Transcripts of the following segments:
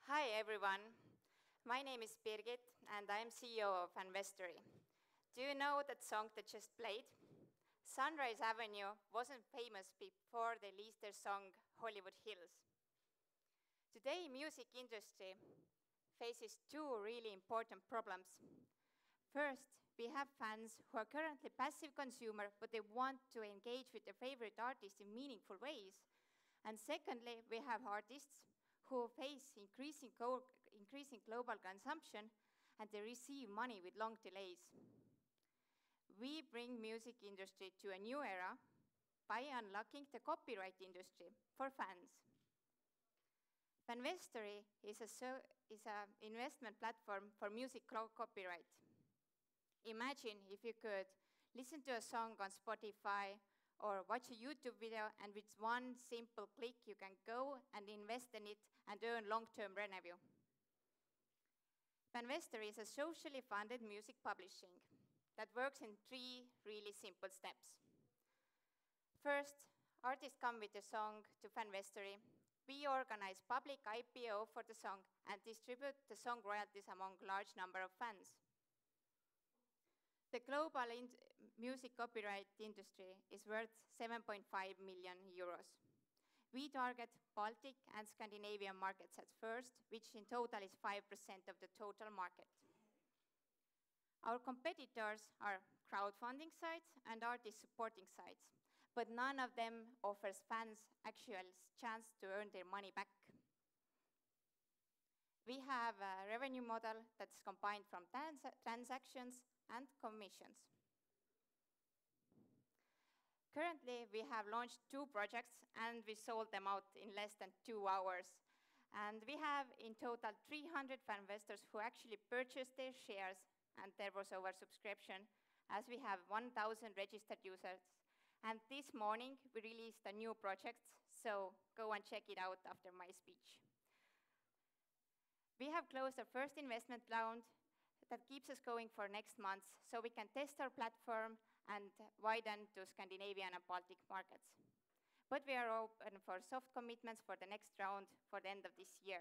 Hi everyone, my name is Birgit and I'm CEO of Fanvestory. Do you know that song that just played? Sunrise Avenue wasn't famous before they released their song Hollywood Hills. Today, music industry faces two really important problems. First, we have fans who are currently passive consumers, but they want to engage with their favorite artists in meaningful ways. And secondly, we have artists who face increasing global consumption and they receive money with long delays. We bring music industry to a new era by unlocking the copyright industry for fans. Fanvestory is an investment platform for music copyright. Imagine if you could listen to a song on Spotify or watch a YouTube video, and with one simple click, you can go and invest in it and earn long-term revenue. Fanvestory is a socially funded music publishing that works in three really simple steps. First, artists come with a song to Fanvestory. We organize public IPO for the song and distribute the song royalties among a large number of fans. The global music copyright industry is worth 7.5 million euros. We target Baltic and Scandinavian markets at first, which in total is 5% of the total market. Our competitors are crowdfunding sites and artist supporting sites, but none of them offers fans actual chance to earn their money back. We have a revenue model that's combined from transactions and commissions. Currently, we have launched 2 projects and we sold them out in less than 2 hours. And we have in total 300 Fanvestors who actually purchased their shares, and there was oversubscription, as we have 1,000 registered users. And this morning, we released a new project, so go and check it out after my speech. We have closed our first investment round that keeps us going for next month, so we can test our platform and widen to Scandinavian and Baltic markets. But we are open for soft commitments for the next round for the end of this year.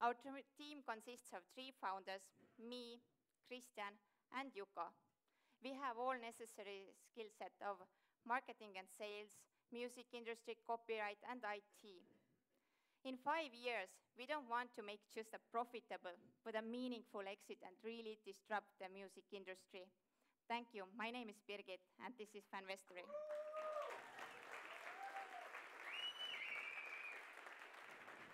Our team consists of 3 founders, me, Christian, and Juko. We have all necessary skill set of marketing and sales, music industry, copyright, and IT. In 5 years, we don't want to make just a profitable, but a meaningful exit and really disrupt the music industry. Thank you. My name is Birgit, and this is Fanvestory.